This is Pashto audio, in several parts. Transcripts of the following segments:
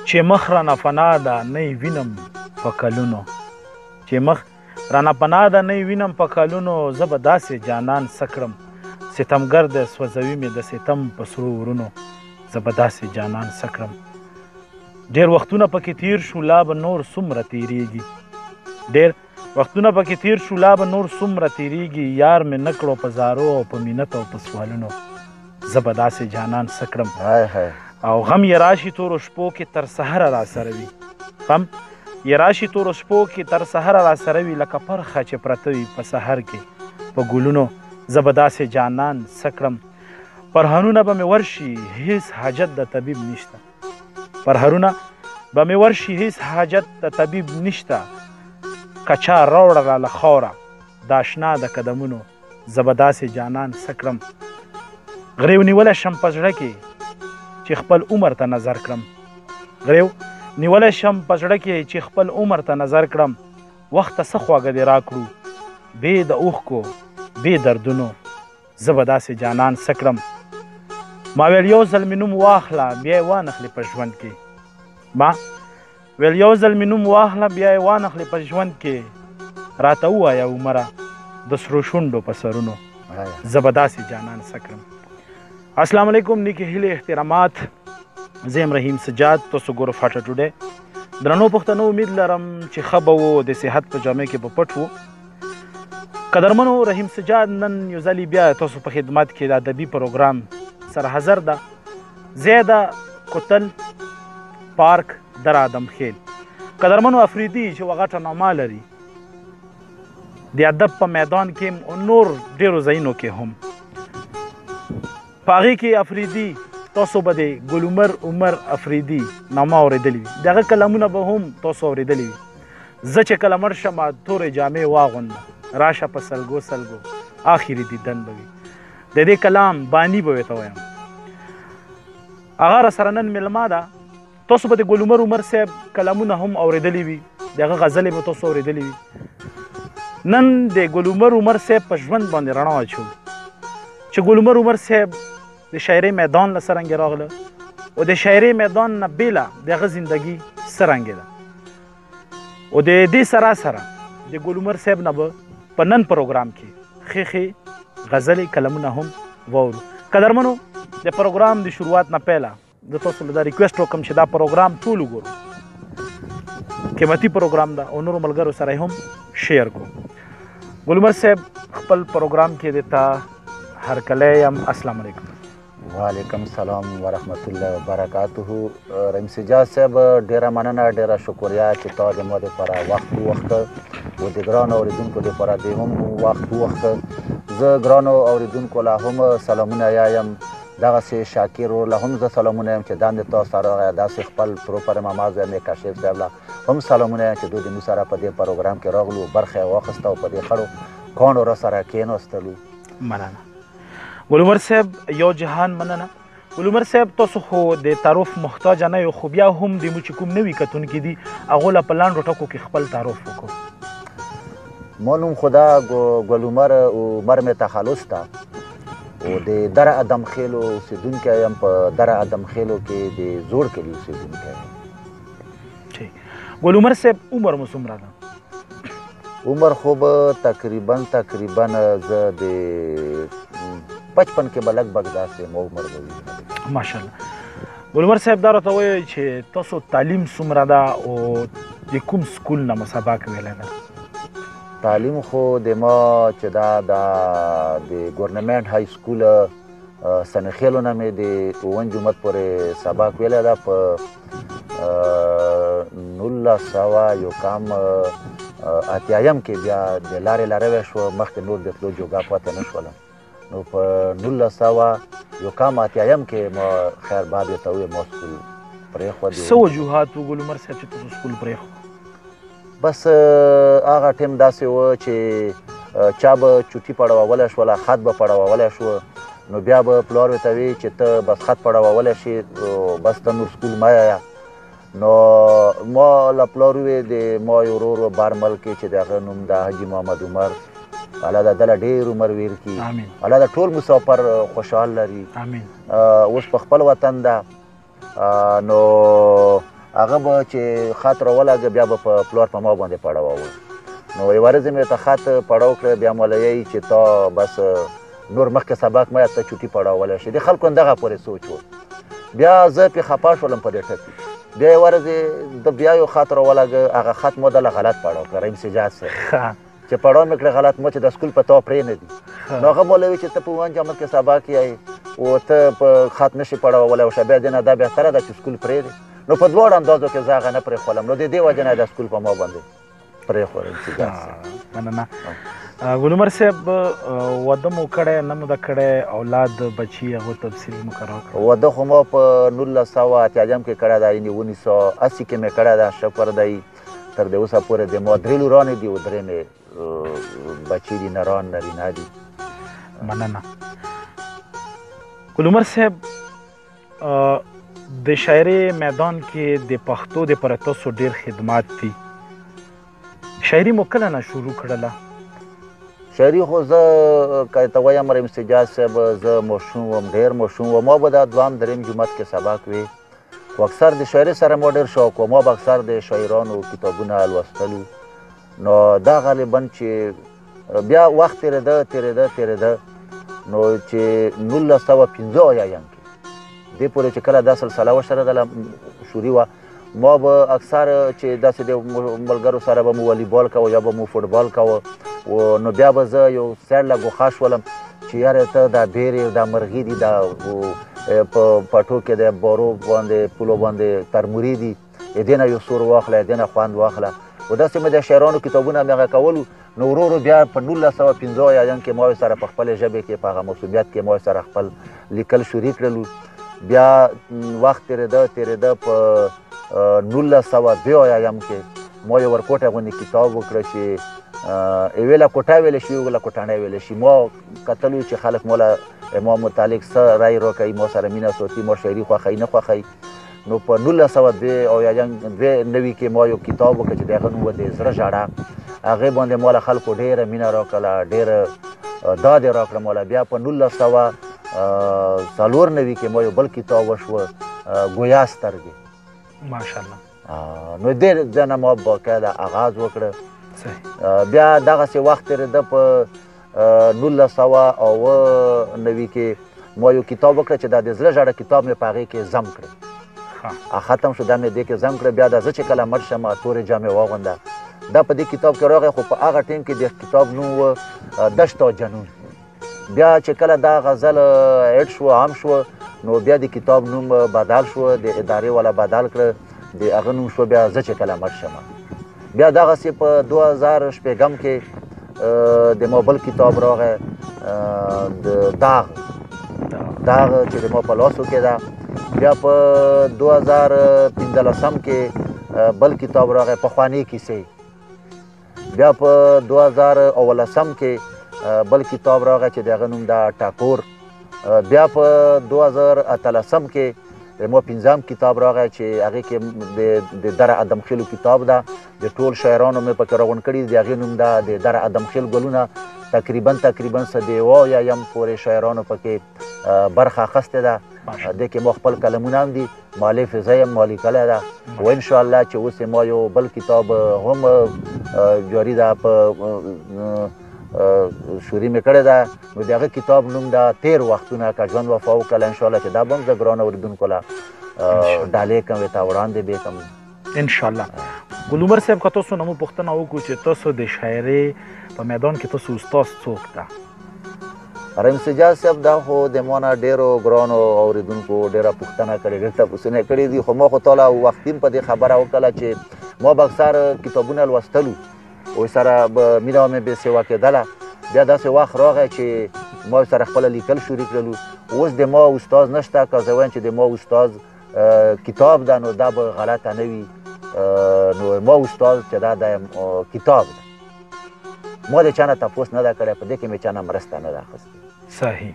چې مخ رانه فنا ده نه یې وینم په کلونو چې مخ رانه پناه ده نه یې وینم په کلونو زه به داسې جانان څه کړم ستمګر دی سوځوي مې د ستم په سرو ورونو زه به داسې جانان څه کړم ډېر وختونه پکې تیر شو لا به نور څومره تیریږي ډېر وختونه پکې تیر شو لا به نور څومره تیریږي یار مې نه کړو په زارو او په مینت او په سوالونو زه به داسې جانان څه کړم او غم یې راشي تورو شپو کې تر سهره را سره وي غم یې راشي تورو شپو کې تر سهره را سره وي لکه پرخه چې پرته وي په سحر کې په ګلونو زه به داسې جانان څه کړم پرهرونه به مې ورشي هیڅ حاجت د طبیب نشته پرهرونه به مې ورشي هیڅ حاجت د طبیب نشته که چا راوړه راله خاوره د اشنا د قدمونو زه به داسې جانان څه کړم غریو نیولی شم په زړه کې چې خپل عمر ته نظر کړم غریو نیولی شم په زړه کې چې خپل عمر ته نظر کړم وخت ته څه خواږه دې راکړو بې د اوښکو بې دردونو زه به داسې جانان څه کړم ما ویل یو ځل مې نوم واخله بیا یې وانخلې په ژوند کې ما ویل یو ځل مې نوم واخله بیا یې وانخلې په ژوند کې راته ووایه عمره د سرو شونډو په سرونو زه به داسې جانان څه کړم السلام علیکم نیکې هیلې احترامات زه یم رحیم سجاد تاسو ګورو فاټه ټوډے درنو پښتنو امید لرم چې ښه به و د صحت په جامع کې به پټ و قدرمنو رحیم سجاد نن یو ځلې بیا تاسو په خدمت کې د ادبي پروګرام سره حاضر ده ځای ده کوتل پارک در آدم خیل قدرمنو افریدي چې وغټه نامه لري د ادب په میدان کې او نور ډېرو ځایونو کې هم په هغې کې افریدي تاسو به د ګل عمر افریدي نامه اورېدلې وي د هغه کلامونه به هم تاسو اورېدلې وي زه چې کله مړ شم تورې جامې واغوندم راشه په سلګو سلګو آخري دیدن به وي د دې کلام بانی به ورته وایم هغه راسره نن مېلمه ده تاسو به د ګل عمر صاحب کلامونه هم اورېدلي وي د هغه غزلې به تاسو اورېدلې وي نن د ګل عمر صاحب په ژوند باندې رڼا اچوو چې ګل عمر صاحب د شاعرۍ میدان له څرنګې راغله او د شاعرۍ میدان نه بیله د هغه زندګي څرنګې ده او د دې سره سره د ګل عمر صاحب نه به په نن پروګرام کې ښې ښې غزلې کلمونه هم واورو قدرمنو د پروګرام د شروعات نه پیله د تاسو له دا ریکویسټ وکړم چې دا پروګرام ټول وګورو قیمتي پروګرام ده او نورو ملګرو سره هم شیر کړو ګل عمر صاحب خپل پروګرام کې درته هرکلی یم السلام علیکم وعلیکم السلام ورحمت الله وبرکاته رحیم سجاد صاحب ډیره مننه ډیره شکریه چې تا زما دپاره وخت ووخته او د ګرانو اورېدونکو دپاره دې هم وخت ووخته زه ګرانو اورېدونکو له هم سلامونه یایم دغسې شاکر له هم زه سلامونه یم چې دندې تا سره راغی داسې خپل پروپر مماز یم کاشف صاحب له هم سلامونه یم چې دوی زموږ سره په دې پروګرام کې راغلو برخه یې واخیسته او په دې خړو کاڼو را سره کېناستلو مننه ګل عمر صاحب یو جهان مننه ګل عمر صاحب تاسو خو د تعارف محتاجه نه یو خو بیا هم د مو چې کوم نوي کتونکي دي هغو له په لاندو ټکو کې خپل تعارف وکړو ما نوم خدا ګل عمر مې تخلص ته او د در ادم خیلو اوسېدونکی یم په در ادم خیلو کې د زوړ کلي اوسېدونکی یم ګل عمر صاحب عمر مو څومره ده عمر خو به تقریبا زه د 55 کې به لږ بږ داسې مو عمر به وي ماشاءالله ګل عمر صاحب دا راته ووایئ چې تاسو تعلیم څومره ده او د کوم سکول نه مو سبق ویلی ده تعلیم خو د ما چې دا د ګورنمنټ های سکول سنخیلو نه مې د اووم جومات پورې سبق ویلی ده په 1900 یو کام اتیایم کې بیا د لارې لاروی شوه مخکې نور د تلو جوګه پاتې نه شولم نو په 1900 یو کام اتیایم کې ما خیر باد ورته وویل ما سکول پرېښود څه وجوهات و ګل عمر صاحب چې تاسو سکول پرېښود بس هغه ټیم داسې و چې چا به چوټي پړوولی شوله خط به پړوولی شو نو بیا به پلار ورته وي چې ته بس خط پړوولی شي بس ته نور سکول مه یایه نو ما له پلار وویل د ما یو ورور و بارمل کې چې د هغه نوم د حاجي محمد عمر الله د ده له ډېر عمر ویر کړي الله د ټول مسافر خوشحال لري اوس په خپل وطن ده نو هغه به چې خط راولګه بیا به په پلار په ما باندې پړاوه نو یوه ورځ مې ته خط پړاو کړه بیا مولوی چې تا بس نور مخکې سبق ما ته چوټي پړاولی شي د خلکو همدغه پورې سوچ و بیا زه پې خفه شولم په دې ټکي بیا یوه ورځ د بیا یو خط راولګه هغه خط ما دله غلط پړاو کړه رحیم سجاد صاحب چې پړاو مې کړه غلط ما چې د سکول په تا پرې نه دي نو هغه مولوي چې ته په اووم جماعت کې سبق یې او ته په خط نشي پړاولی او بیا دې نه دا بهتره ده چې سکول پرېږدې نو په دواړو اندازو کې زه هغه نه پرېښولم نو د دې وجې نه د سکول په ما باندې پرېښول. مننه. ګلعمر صاحب واده مو کړی نه مو ده کړی اولاد بچي هغو تفصیل مو راکړه. واده خو ما په 1988 کې کړی ده یعنې 1980 کې مې کړی ده شکر دی تر دې اوسه پورې د ما 3 لورانې دي او 3 مې بچي دي نران نرینه دي. مننه. ګلعمر صاحب د شاعري میدان کې د پښتو دپاره تاسو ډېر خدمات دي. شاعري مو کله نه شروع کړله؟ شاعري خو زه که ته وایم رحیم سجاد صاحب زه ماشوم وم ډېر ماشوم وم ما به دا دوهم درېیم جومات کې سبق وي خو اکثر د شاعري سره ما ډېر شوق و ما به اکثر د شاعرانو کتابونه لوستلو نو دا غالبا چې بیا وخت تېرېده نو چې 1985 دې پورې چې کله دا سلسله وشره دله شوري وه ما به اکثر چې داسې د ملګرو سره به مو والیبال کوه یا به مو فوټبال کوه نو بیا به زه یو سایډ له ګوښه شولم چې یاره ته دا بیرې دا مرغي دي دا په پټو کې د بارو باندې پولو باندې ترموري دي د دې نه یو سور واخله د دې نه خوند واخله و داسې مې د شاعرانو کتابونه مې هغه کولو نو ورو ورو بیا په 1985 کې ما سره په خپلې ژبې کې په هغه موسومیت کې ما سره خپل لیکل شروع کړلو بیا وخت تېرېده په 1982 کې ما یو ورکوټی غوندې کتاب وکړه چې یوې له کوټه ویلی شي یوې له کوټنۍ ویلی شي ما کتلو چې خلک ما له ما متعلق څه رای راکوي ما سره مینه ساتي ما شاعري خوښوي نه خوښوي نو په 1992 کې ما یو کتاب وکړه چې د هغه نوم و د زړه ژړا هغې باندې ما له خلکو ډېره مینه راکړله ډېره داد یې راکړه ما له بیا په 1994 کې ما یو بل کتاب وشوه ګویا سترګې ماشاءالله نو دې ځای نه ما باقاعده آغاز وکړه بیا دغسې وخت تېرېده په 1990 کې ما یو کتاب وکړه چې دا د زړه ژړه کتاب مې په هغې کې ضم کړه ختم شو دا مې دې کې ضم کړه بیا دا زه چې کله مړ شم تورې جامې واغونده دا په دې کتاب کې راغی خو په هغه ټیم کې د کتاب نوم و دشت او جنون بیا چې کله دا غزل هیټ شو عام شو نو بیا د کتاب نوم بدل شو د ادارې والا بدل کړه د هغه نوم شو بیا زه چې کله مړ شم بیا دغسې په 2006 کې د ما بل کتاب راغی د داغ چې د ما په لاسو کې ده بیا په 2015 کې بل کتاب راغی پخوانۍ کیسې بیا په 2019 کې بل کتاب راغی چې د هغه نوم ده ټاکور بیا په 2013 کې ما 5 کتاب راغی چې هغې کې د در ادمخیلو کتاب ده د ټول شاعرانو مې پکې راغونډ کړي د هغې نوم ده د در ادمخیل ګلونه تقریبا څه د 70 پورې شاعرانو پکې برخه اخیستې ده دې کې ما خپل کلمونه هم دي مؤلف زه یم ما لیکلی ده و انشاءالله چې اوس ما یو بل کتاب هم جاري ده په شوري مې کړې ده نو د هغه کتاب نوم ده تیر وختونه که ژوند وفا وکړله انشاءالله چې دا به هم زه ګرانو اورېدونکو له ډالۍ کړم ورته وړاندې به کړم انشاءالله. ګلعمر صاحب که تاسو نه مو پوښتنه وکړو چې تاسو د شاعرۍ په میدان کې تاسو استاد څوک ده؟ رحیم سجاد صاحب دا خو د ما نه ډېرو ګرانو اورېدونکو ډېره پوښتنه کړې ډېر تپوسونه یې کړي دي خو ما خو تاله وختي په دې خبره وکړله چې ما به اکثر کتابونه لوستلو او سره به مینه مې بې سوا کېدله بیا داسې وخت راغی چې ما سره خپله لیکل شروع کړلو اوس د ما استاد نشته که زه وایم چې د ما استاد کتاب ده نو دا به غلطه نه وي نو ما استاد چې دا د کتاب ده ما د چا نه تپوس نه ده کړی په دې کې مې چا نه مرسته نه ده اخیستې صحیح.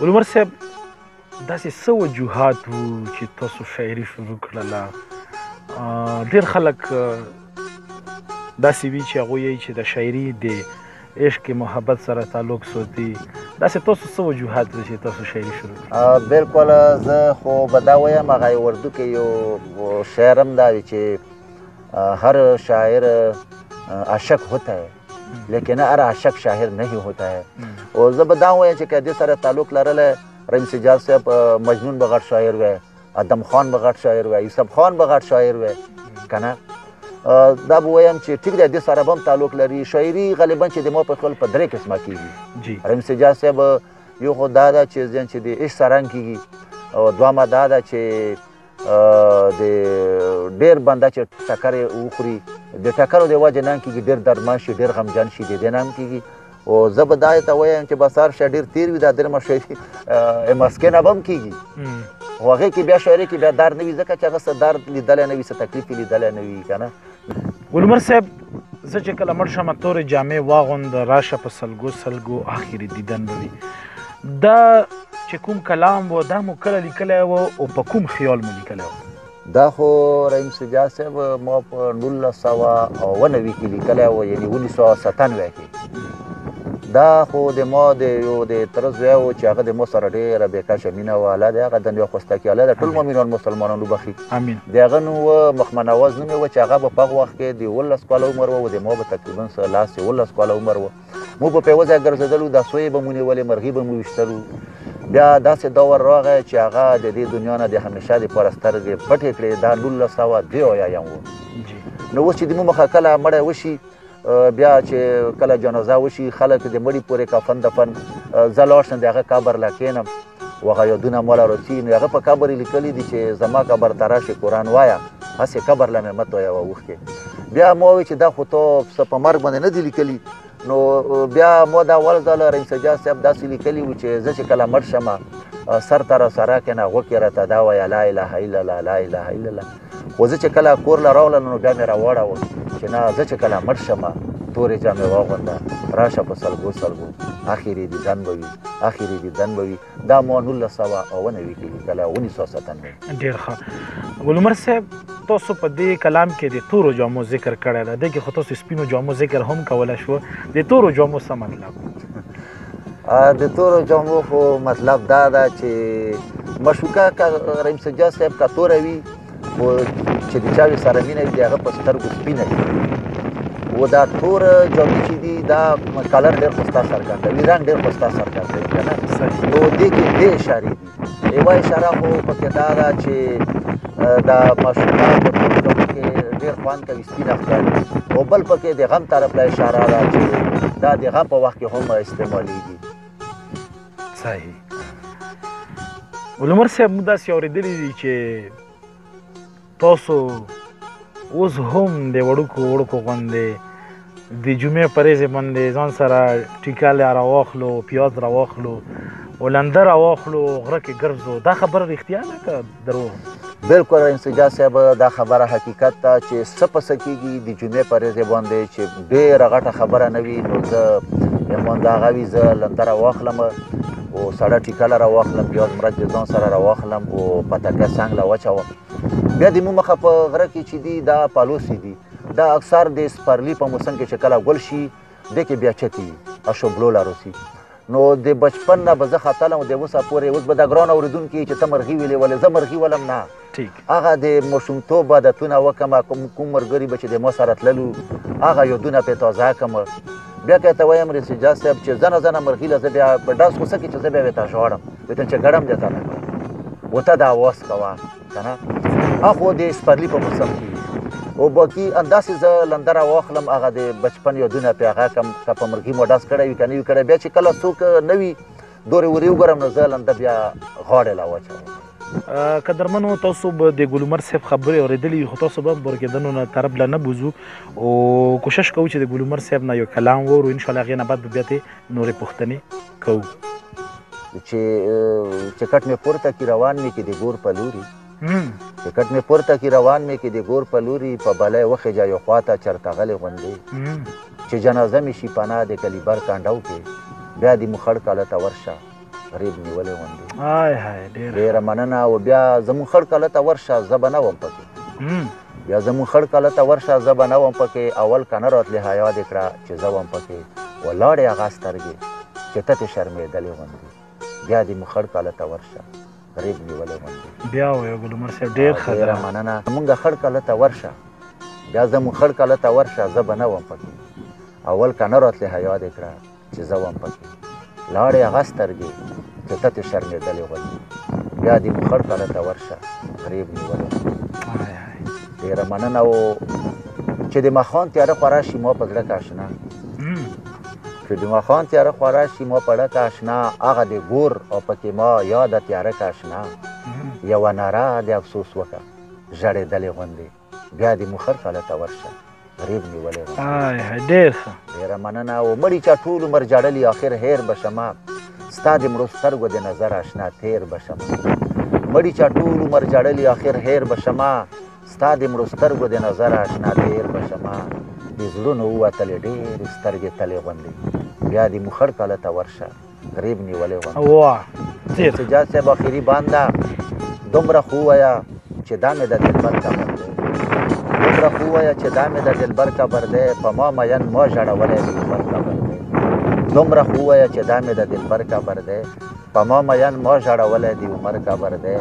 ګلعمر صاحب داسې څه وجوهات وو چې تاسو شاعري شروع کړله؟ ډېر خلک داسې وي چې هغوی یې چې د شاعري د عشق محبت سره تعلق ساتي داسې تاسو څه وجوهات لري چې تاسو شاعري شروع کړئ؟ بالکل زه خو به دا وایم هغه اردو کې یو شعر هم دا وي چې هر شاعر عاشق ہوتا ہے لیکن هر عاشق شاعر نہیں ہوتا ہے. او زه به دا وایم چې که دې سره تعلق لرلی رحیم سجاد صاحب مجنون به غټ شاعر وی، ادم خان به غټ شاعر وی، یوسف خان به غټ شاعر وی که نه. دا به وایم چې ټیک دی دې سره به هم تعلق لري. شاعري غالبا چې د ما په خیال په درې قسمه کېږي. رحیم سجاد صاحب یو خو دا ده چې د عشق سرنګ کېږي، او دویمه دا ده چې د ډېر بنده چې ټکر یې وخوري د ټکرو د وجې نه هم کېږي، ډېر درمن شي، ډېر غمجن شي، د دې نه هم کېږي. او زه به دا ته وایم چې بس هر شی ډېر تېر وي، دا درېیمه شاعري مسکینه به هم کېږي. خو هغې کې بیا شاعري کې بیا درد نه وي، ځکه چې هغه څه درد لیدلی نه وي، څه تکلیف یې لیدلی نه وي که نه. ګلعمر صاحب زه چې کله مړ شم تورې جامې واغوند راشه په سلګو سلګو آخري دیدن به وي. دا چې کوم کلام و دا مو کله لیکلی و او په کوم خیال مو لیکلی و؟ دا خو رحیم سجاد صاحب ما په 1990 کې لیکلی و، یعنې 1997 کې. دا خو د ما د یو د تره زوی و چې هغه د ما سره ډېره بېکشه مینه وه. الله د هغه د یو خوستکي الله د ټول مؤمنان مسلمانانو بخي. امین. د هغه نوم و مخمن نواز نوم یې و چې هغه به په هغه وخت کې د 11 کاله عمر و، د ما به تقریبا لاس 11 کاله عمر و. مو په یوه ځای ګرځېدلو، دا سویې به مو نیولې، مرغۍ به مو ویشتلو. بیا داسې دور راغی چې هغه د دې دنیا نه د همیشه دپاره سترګې پټې کړې. دا 1982 و. نو اوس چې د مو مخه کله مړی وشي، بیا چې کله جنازه وشي، خلک د مړي پورې کفن دفن، زه لاړ شم د هغه قبر له کښېنم، هغه یادونه ماله راځي. نو هغه په قبر یې لیکلي دي چې زما قبر ته راشې قرآن وایه، هسې قبر له مې مه تویوه اوښکې. بیا ما وویل چې دا خو ته څه په مرګ باندې نه دي لیکلي. نو بیا ما دا اول ځل رحیم سجاد صاحب داسې لیکلي وو چې زه چې کله مړ شمه سر ته را سره کېنه، غوږ کې راته دا وایه لا اله الا الله لا اله الا الله. خو زه چې کله کور له راغلم نو بیا مې راواړوه چې نه، زه چې کله مړ شمه تورې جامې واغونده راشه په سلګو سلګو آخري دیدن به وي، آخري دیدن به وي. دا ما 1990 کې لیکلی، 1997. ډېر ښه. ګلعمر صاحب تاسو په دې کلام کې د تورو جامو ذکر کړی دی، دې کې خو تاسو سپینو جامو ذکر هم کولی شو. د تورو جامو څه مطلب؟ د تورو جامو خو مطلب دا ده چې مشوکه که رحیم سجاد صاحب که توره وي، خو چې د چا سره مینه وي د هغه په سترګو سپینه وي. و دا تور جامې چې دي دا کلر ډېر ښایسته څرګندوي، رنګ ډېر ښایسته څرګندوي که نه. نو دې کې دې اشارې دي. یوه اشاره خو پکې دا ده چې دا ماشومان په تورو جامو کې ډېر خوند کوي، سپینه ښکاري. او بل پکې د غم طرف له اشاره ده چې دا د غم په وخت کې هم استعمالیږي. صحیح. ګلعمر صاحب موږ داسې اورېدلي دي چې تاسو اوس هم د وړوکو غوندې د جمعې په ورځې باندې ځان سره ټیکه راواخلو، پیاز راواخلو، ولنده راواخلو، غره کې ګرځو. دا خبره رښتیا ده که دروغ؟ بالکل رحیم سجاد صاحب دا خبره حقیقت ده چې څه په څه کېږي د جمعې په ورځې باندې چې ډېره غټه خبره نه وي. نو زه یمان د هغه وي زه لنده راواخلم او سړه ټیکله راواخلم، پیاز مرچ د ځان سره راواخلم او پتکه څنګ له واچوم. بیا د مو مخه په غره کې چې دي دا پالوسي دي، دا اکثر د سپرلي په موسم کې چې کله ګل شي دې کې بیا چتې وي، اشوبلو لاروسي. نو د بچپن نه به زه ختلم د اوسه پورې. اوس به دا ګران اورېدونکي چې ته مرغي ویلې ولې، زه مرغي ولم نه. هغه د ماشومتوب عادتونه وکړم، کوم ملګري به چې د ما سره تللو هغه یادونه پرې تازه کړم. بیا که ته وایم رحیم سجاد صاحب چې زنه مرغي له زه بیا په ډاس غوسه کې چې زه بیا ورته ژاړم، ورته چې ګړم دې ته نه کړم، ورته دا اواز کوه که نه. هغه د سپرلي په موسم کې او باقي همداسې زه لنده راواخلم، هغه د بچپن یادونه پرې هغه کړم. که په مرغي مو ډاس کړی وي که نه وي کړی، بیا چې کله څوک نه وي دورې ورې وګورم نو زه لنده بیا غاړې لا واچوم. قدرمنو تاسو به د ګلعمر صاحب خبرې اورېدلې، خو تاسو به برګېدنو نه طرف له نه بوځو او کوشش کوو چې د ګلعمر صاحب نه یو کلام واورو. انشاءالله هغې نه بعد به بیا ترې نورې پوښتنې کوو. چې کټ مې پورته کي روان مې کې د ګور په لوري، چې کټ مې پورته کي روان مې کې د ګور په لوري، په بلی وخېجه یو خواته چرته غلې غوندې، چې جنازه مې شي پناه د کلیبر کانډو کې، بیا دې مو خړ کاله ته ورشه غریب نیولې غوندې. ډېره مننه. او بیا زموږ خړ کاله ته ورشه زه به نه وم پکې، بیا زموږ خړ کاله ته ورشه زه به نه وم پکې. اول که نه راتلې حیا دې کړه چې زه وم پکې، ولاړې هغه سترګې چې ته ترې شرمېدلې غوندې بیا دې مو خړ کاله ته ورشه غریب نیولې غوندې بیا وایه ګل عمر صاحب ډېر ښه ډېره مننه مونږ خړ کاله ته ورشه بیا زه مو خړ کاله ته ورشه زه به نه وم پکې اول که نه راتلې حیا دې کړه چې زه وم پکې لاړې هغه سترګې چې ته ترې شرمېدلې غوندې بیا دې مو خړ کاله ته ورشه غریب نیولې ډېره مننه و چې د ماښام تیاره خورا شي ما په زړه کې اشنا چې د ماښام تیاره خورا شي ما په زړه کې اشنا هغه د ګور او پکې ما یاده تیاره کې اشنا یوه ناره د افسوس وکړه ژړېدلې غوندې بیا دې مو خړ کاله ته ورشه غریب نیولې غوندې ډېر ښه ډېره مننه و مړي چا ټول عمر جړلي آخر هیر به شمه ستا د مړو سترګو د نظر اشنا تیر به شمه مړي چا ټول عمر جړلي آخر هیر به شمه ستا د مړو سترګو د نظر اشنا تیر به شمه د زړونو ووتلې ډېرې سترګې تلې غوندې بیا دې مو خړ کاله ته ورشه غریب نیولې غوندې سجاد صاحب آخري بانده دومره خو ووایه چې دا مې د دلبر قبر دی دومره خو ووایه چې دا مې د دلبر قبر دی په ما مین ما ژړولی د عمر قبر دی دومره خو ووایه چې دا مې د دلبر قبر دی په ما مین ما ژړولی د عمر قبر دی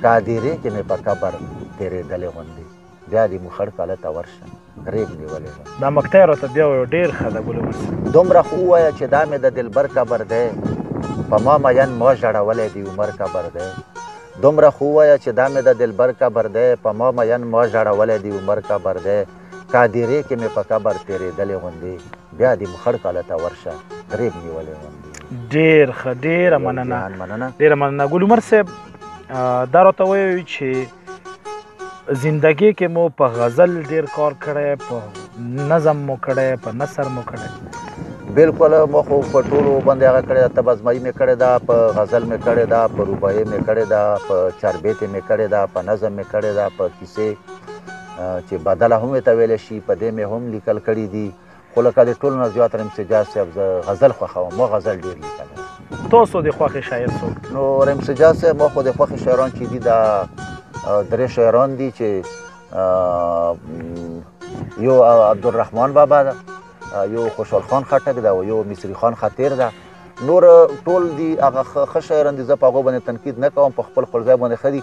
کادیرې کې مې په قبر تېرېدلې غوندې بیا دې مو خړ کاله ته ورشه غریب نیولې غوندې دا مقطع راته بیا وایه ډېر ښه ده ګل عمر صاحب دومره خو ووایه چې دا مې د دلبر قبر دی په ما مین ما ژړولی د عمر قبر دی دومره خو ووایه چې دا مې د دلبر قبر دی په ما مین ما ژړولی د عمر قبر دی کادیرې کې مې په قبر تېرېدلې غوندې بیا دې مو خړ کاله ته ورشه غریب نیولې غوندې ډېر ښه ډېره مننه ډېره مننه ګل عمر صاحب دا راته وایي چې زندګۍ کې مو په غزل ډېر کار کړی په نظم مو کړی په نثر مو کړی بلکل ما خو په ټولو باندې هغه کړې ده طبعزمایي مې کړې ده په غزل مې کړې ده په روبایي مې کړې ده په چاربیتې مې کړې ده په نظم مې کړې ده په کیسې چې بدله هم ورته ویلی شي په دې مې هم لیکل کړي دي خو لکه د ټولو نه زیات رحیم سجاد صاحب زه غزل خوښوم ما غزل ډېر لیکلی تاسو د خوښې شاعر څوک نو رحیم سجاد صاحب ما خو د خوښې شاعران چې دي دا درې شاعران دي چې یو عبدالرحمن بابا ده یو خوشحال خان خټک ده او یو مصری خان خطیر ده نور ټول دي هغه ښه شاعران دي زه په هغو باندې تنقید نه کوم په خپل ځای باندې ښه دي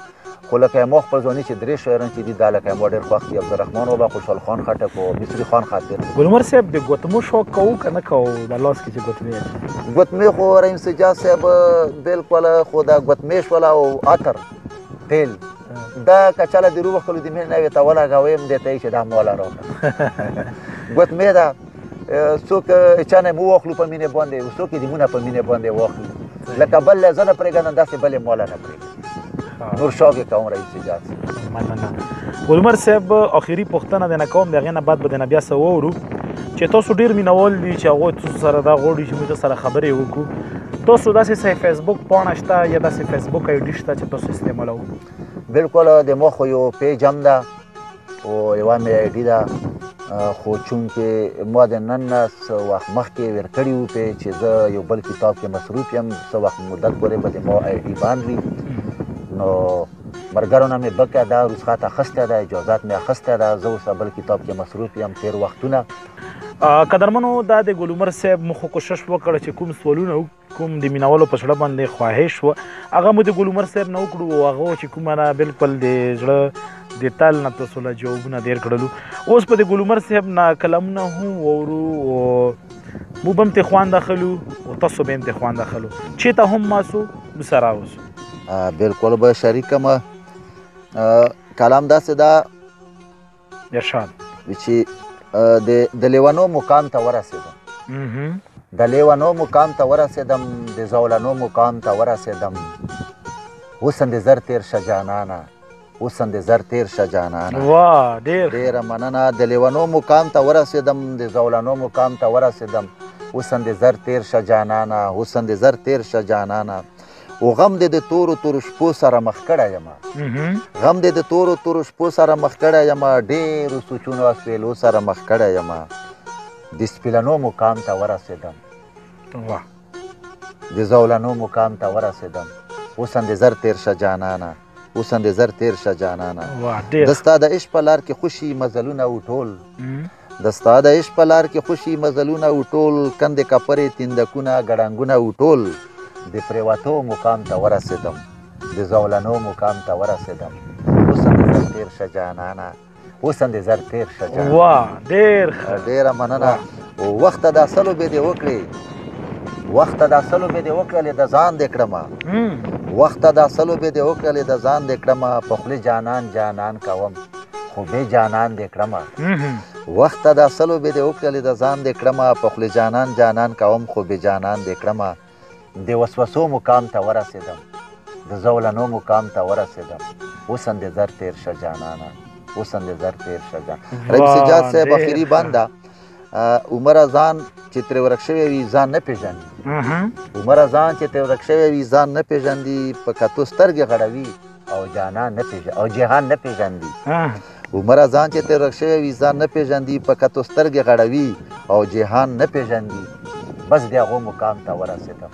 خو لکه ما خپل ځواني چې درې شاعران چې دي دا لکه ما ډېر خوښ دي عبدالرحمن بابا خوشحال خان خټک او مصری خان خطیر ګل عمر صاحب د ګوتمو شوق کوو که نه کوو د لاس کې چې ګوتمې ګوتمې خو رحیم سجاد صاحب بلکل خو دا ګوتمې شوله او عطر تیل دا که چله د روبه خلو د مینې نوې ته ولګویم دې ته یې چې دا موله راوړه ګوتمې ده څوک چا نه مو واخلو په مینې باندې څوک یې د مونه په مینې باندې واخلو لکه بل زه نه پرېږدم داسې بل یې موله نه پرېږدي نور شوق یې کوم رئیس سجاد مننه ګل عمر صاحب آخري پوښتنه د نه کوم د هغې نه بعد به د نه بیا څه واورو چې تاسو ډېر مینوال دي چې هغوی تاسو سره دا غواړي چې موږ سره خبرې وکړو تاسو داسې فیسبوک پاڼه شته یا داسې فیسبوک آی ډي شته چې تاسو استعمالوو بلکل د ما خو یو پیج هم ده او یوه مې آی ډي ده خو چونکې ما د نن نه څه وخت مخکې ور کړي وو پې چې زه یو بل کتاب کې مصروف یم څه وخت مدت پورې به د ما آی ډي بند وي نو ملګرو نه مې بکه ده رخصت اخیستی ده اجازات مې اخیستی ده زه اوس بل کتاب کې مصروف یم تېر وختونه قدرمنو دا د ګل عمر صاحب مو خو کوشش وکړه چې کوم سوالونه کوم د مینوالو په زړه باندې خواهش وه هغه مو د ګل عمر صاحب نه وکړو او هغه چې کومه نه بلکل د زړه د تل نه تاسو له جوابونه ډېر کړلو اوس په د ګل عمر صاحب نه کلامونه هم واورو او مو به هم ترې خوند اخلو او تاسو به هم ترې خوند اخلو چېرته هم ماسو سره اوسو بلکل به شریکم کلام داسې ده ارشاد چې د لیونو مقام ته ورسېدم د لیونو مقام ته ورسېدم د زولنو مقام ته ورسېدم حسن د زر تېر شه جانانه حسن د زر تېر شه جانانه ډېره مننه د لیونو مقام ته ورسېدم د زولنو مقام ته ورسېدم حسن د زر تېر شه جانانه حسن د زر تېر شه جانانه او غم دې د تورو تورو شپو سره مخ کړی یم غم دې د تورو تورو شپو سره مخ کړی یم ډېرو سوچونو او سویلو سره مخ کړی یم د سپیلنو مقام ته ورسېدم د زولنو مقام ته ورسېدم حسن د زر تېر شه جانانه حسن د زر تېر شه جانانه د ستا د عشق په لار کې خوشي مزلونه و ټول د ستا د عشق په لار کې خوشي مزلونه وټول کندې کپرې تندکونه ګړنګونه وټول د پرېوتو مقام ته ورسېدم د زولنو مقام ته ورسېدم اوس هم د زر تېر شه جانانه اوس هم د زر تېر شه جانانه واه ډېر ښه ډېره مننه وخته دا سلو بې دې وکړې وخته دا سلو بې دې وکړلې د ځان دې کړمه وخته دا سلو بې دې وکړلې د ځان دې کړمه په خولې جانان جانان کوم خو بې جانان دې کړمه وخته دا سلو بې دې وکړلې د ځان دې کړمه په خولې جانان جانان کوم خو بې جانان دې کړمه د وسوسو مقام ته ورسېدم د زولنو مقام ته ورسېدم اوس هم د زر تېر شه جانانه اوس هم د زر تېر شه جانانه رئیس سجاد صاحب اخري بنده عمره ځان چې ترې ورک شوی وي ځان نه پېژني عمره ځان چې ترې ورک شوی وي ځان نه پېژندي په کتو سترګې غړوي او جانان نه او جهان نه پېژندي عمره ځان چې ترې ورک شوی وي ځان نه پېژندي په کتو سترګې غړوي او جهان نه پېژندي بس د هغو مقام ته ورسېدم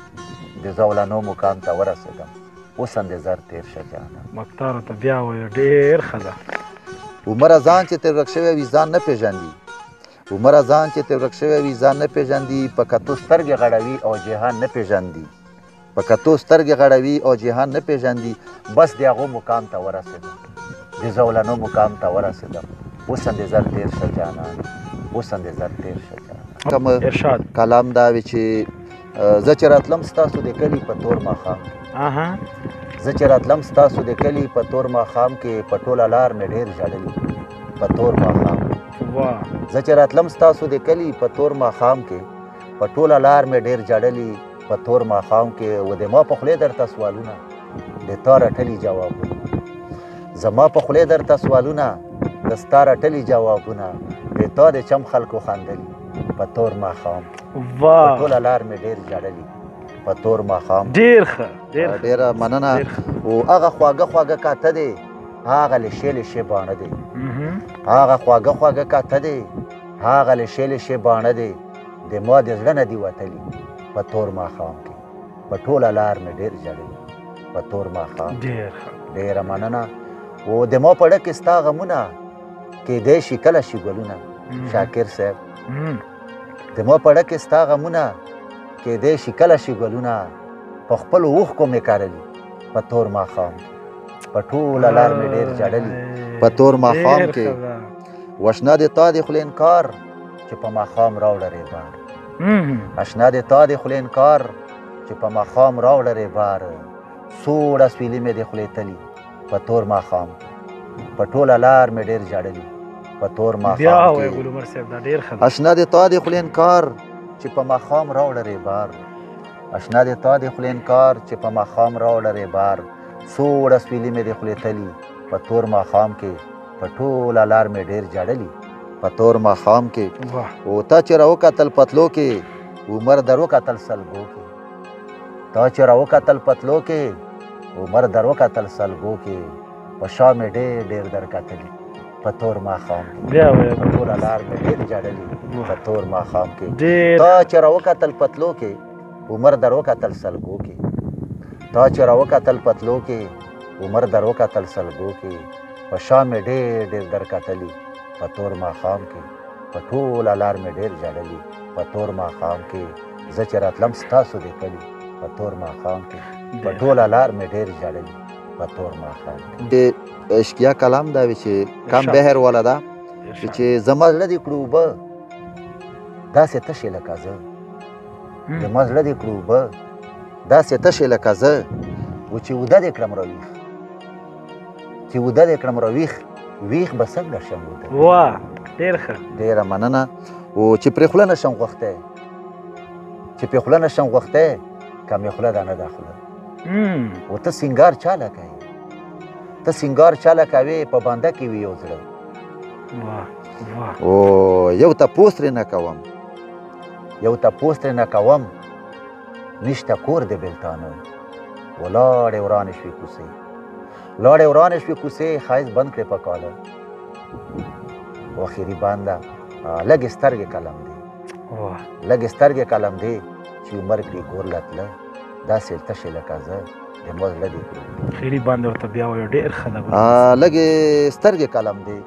د زولنو مقام ته ورسېدم اوس هم د زر تېر شه جانان مختاره ته بیا وایه ډېر ښه ده عمره ځان چې ترې ورک شوی وي ځان نه پېژندي عمره ځان چې ترې ورک شوی وي ځان نه پېژندي په کتو سترګې غړوي او جهان نه پېژندي په کتو سترګې غړوي او جهان نه پېژندي بس د هغو مقام ته ورسېدم د زولنو مقام ته ورسېدم اوس هم د زر تېر شه جانان اوس هم د زر تېر شه جانان کوم ارشاد کلام دا وي چې زه چې راتلم ستاسو د کلي په تور ماښام زه چې راتلم ستاسو د کلي په تور ماښام کې په ټوله لار مې ډېر ژړلي په تور ماښام زه چې راتلم ستاسو د کلي په تور ماښام کې په ټوله لار مې ډېر ژړلي په تور ماښام کې و د ما په خولې درته سوالونه د تا رټلي جوابونه زما په خولې درته سوالونه د ستا رټلي جوابونه د تا د چم خلکو خندلي په تور ماښام په ټوله لار مې ډېر ژړلي په تور ماښام ډېر ښه ډېره مننه او هغه خواږه خواږه کاته دی هغه لشې لشې باڼه دی هغه خواږه خواږه کاته دی هغه لشې لشې باڼه دی د ما د زړه نه دي وتلي په تور ماښام کې په ټوله لار مې ډېر ژړلي په تور ماښام ډېره مننه او د ما په ډه کې ستا غمونه کیدی شي کله شي ګلونه شاکر صاحب د ما په ډه کې ستا غمونه کیدی شي کله شي ګلونه په خپلو اوښکو مې کرلي په تور ماښام په ټوله لار مې ډېر ژړلي په تور ماښام کې وشنه د تا د خولې انکار چې په ماښام راوړه ریبار اشنا د تا د خولې انکار چې په ماښام راوړه ریبار سوړه سویلي مې د خولې تلي په تور ماښام په ټوله لار مې ډېر ژړلي په تور ماښام کې اشنا د تا د خولې انکار چې په ماښام راوړه ریبار اشنا د تا د خولې انکار چې په ماښام راوړه ریبار سوړه سویلي مې د خولې تلي په تور ماښام کې په ټوله لار مې ډېر ژړلي په تور ماښام کې او تا چې راوکتل پتلو کې عمر در وکتل سلګو کې تا چې راوکتل پتلو کې عمر در وکتل سلګو کې په شا مې ډېر ډېر در کتلي په تور ماښام کې په ټوله لار مې ډېر ژړلي په تور ماښام کې تا چې راوکتل پتلو کې عمر در وکتل سلګو کې تا چې راوکتل پتلو کې عمر در وکتل سلګو کې په شا مې ډېر ډېر در کتلي په تور ماښام کې په ټوله لار مې ډېر ژړلي په تور ماښام کې زه چې راتلم ستاسو د کلي په تور ماښام کې په ټوله لار مې ډېر ژړلي په تور ماښام کې عشقیه کلام دا وي چې کم بهر والا ده چې زما زړه دې کړو اوبه داسې تشې لکه زه زما زړه دې کړو اوبه داسې تشې لکه زه و چې اوده دې کړم راویښ چې اوده دې کړم راویښ ویښ به څنګه شم واه ډېر ښه ډېره مننه او چې پرې خوله نه شم غوښتی چې پرې خوله نه شم غوښتی که مې خوله ده نه ده خوله او ته سینګار چاله کوې ته سینګار چاله کوې په بانده کې وي یو زړه او یو تپوس ترې نه کوم یو تپوس ترې نه کوم نشته کور د بېلتانه ولاړې ورانې شوې کوڅې لاړې ورانې شوې کوڅې ښایست بند کړې په کاله و اخري بنده لږې سترګې قلم دی لږې سترګې قلم دی چې عمر کړي کور له تله داسې تشې لکه زه د ما زړه دې کړو اخري بنده ورته بیا وایو ډېر ښه ده لږې سترګې قلم دی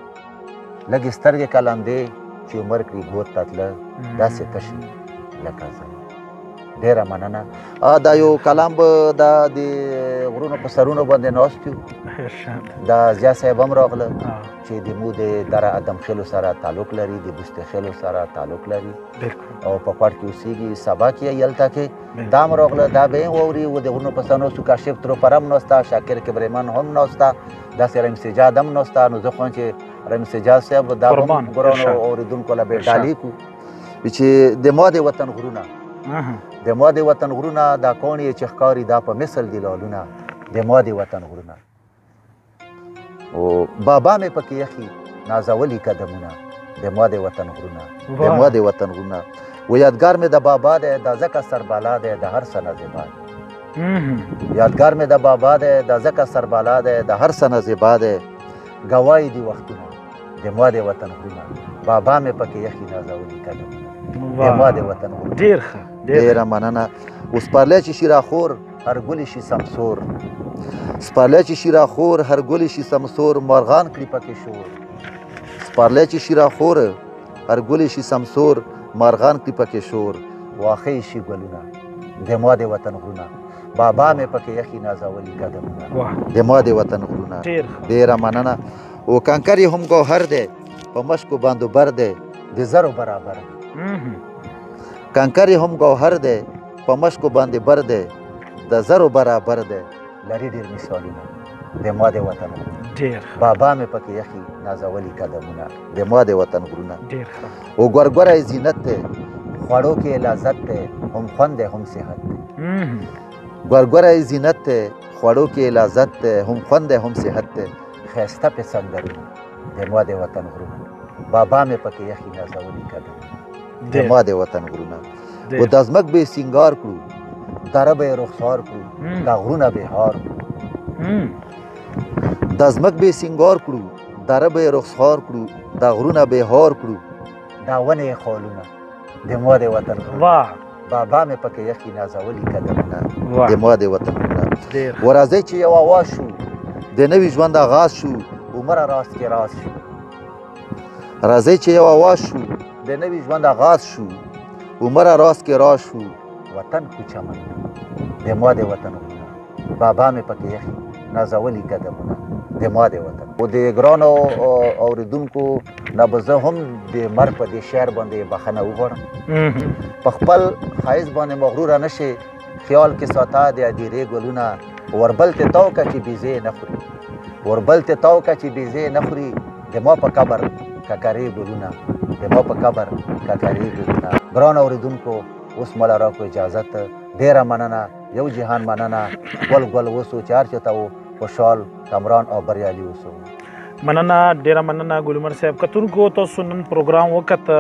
لږې سترګې قلم دی چې عمر کړي ګوت ته تله داسې تش لکه زه ډېره مننه دا یو کلام به دا د غرونو په سرونو باندې ناست یو دا ضیا صاحب هم راغله چې د مو د دره ادم خیلو سره تعلق لري د بوسته خیلو سره تعلق لري او په پټ کې اوسېږي سبا کې یلته کې دا هم راغله دا به یې واوري و د غرونو په سرونو سو کاشف تروپر هم ناسته شاکر کبریمن هم ناسته داسې رحیم سجاد هم ناسته نو زه خوایم چې رحیم سجاد صاحب دا هم ګرانو اورېدونکو له به ډالۍ کړو چې د ما د وطن غرونه د ما د وطن غرونه دا کاڼي چې ښکاري دا په مثل دي لالونه د ما د وطن غرونه او بابا مې پکې یخي نازولي قدمونه د ما د وطن غرونه د ما د وطن غرونه و یادګار مې د بابا دی دا ځکه سربالا دی د هر سنه زیبا یادګار مې د بابا دی دا ځکه سربالا دی د هر سنه زیبا دی ګواهي دي وختونه د ما د وطن غرونه بابا مې پکې یخي نازولي قدمونه د ما د وطن غرونه ډېر ښه ډېره مننه اوس پرلی چې شي راخور هر ګلې شي سمسور سپرلی چې شي راخور هر ګلې شي سمسور مارغان کړي پکې شور سپرلی چې شي راخور هر ګلې شي سمسور مارغان کړي پکې شور واښه یې شي ګلونه د ما د وطن غرونه بابا مې پکې یخي نازولي قدمونه د ما د وطن غرونه ډېره مننه او کنکر یې هم ګوهر دی په مشکو باندې بر دی د زرو برابر کنکر هم ګوهر دی په مشکو باندې بر دی د زرو برابر دی لري ډېر مثالونه د ما د وطن غرونه بابا مې پکې یخي نازولي قدمونه د ما د وطن غرونه او ګورګوری زینت دی خوړو کې لذت دی هم خوند دی هم صحت دی ګورګوری زینت دی خوړو کې لذت دی هم خوند دی هم صحت دی ښایسته پې سندرونه د ما د وطن غرونه بابا مې پکې یخي نازولي قدمونه د ما د وطن غرونه و دا ځمک به یې سینګار کړو دره به یې رخسار کړو دا غرونه به یې هار کړو دا ځمک به یې سینګار کړو دره به یې رخسار کړو دا غرونه به یې هار کړو دا ونې یې خالونه د ما د وطن غرونه بابا مې پکې یخي نازولي قدمونه د ما د وطن غرونه و راځئ چې یو اواز شو د نوي ژوند آغاز شو عمره راست کې راز شو راځئ چې یو اواز شو د نوي ژوند آغاز شو عمره راست کې راز شو وطن کو چمن د ما د وطن غرونه بابا مې پکې یخي نازولي قدمونه د ما د وطن او د ګرانو اورېدونکو نه به زه هم د مرګ په دې شعر باندې بخښنه وغواړم په خپل ښایست باندې مغروره نه شي خیال کې ساته د ادیرې ګلونه وربل ته تاو که چې بیزې نه خوري وربل ته تاو که چې بیزې نه خوري د ما په قبر ککرې ګلونه د ما په قبر ککرې ګلونه ګران اورېدونکو اوس مله راکړو اجازت ډېره مننه یو جهان مننه ګل ګل اوسو چې هر چېرته و خوشحال کامران او بریالي اوسو مننه ډېره مننه ګل عمر صاحب کتونکو تاسو نن پروګرام وکته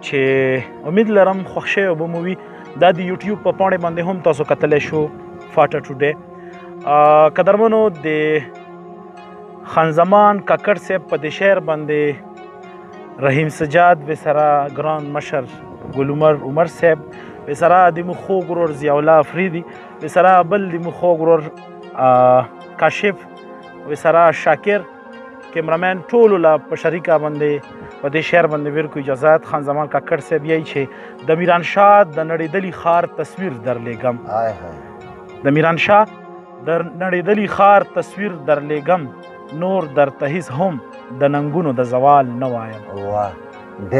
چې امید لرم خوښ شوی به مو وي دا د یوټیوب په پاڼې باندې هم تاسو کتلی شو فاټه ټوډے قدرمنو د خان زمان کاکړ صاحب په دې شعر باندې رحیم سجاد وسره ګران مشر ګل عمر صاحب وسره د مو خوږ ورور ضیاء الله افریدي وسره بل د مو خوږ ورور کاشف وسره شاکر کیمرامین ټولو له په شریکه باندې په دې شعر باندې ورکو اجازت خان زمان کاکړ صاحب یې چې د میران شاه د نړېدلي ښار تصویر درلیږم د میران شاه د نړېدلي ښار تصویر درلیږم نور درته هیڅ هم د ننګونو د زوال نه وایم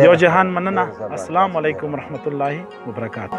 یو جهان مننه السلام علیکم ورحمت الله وبرکاته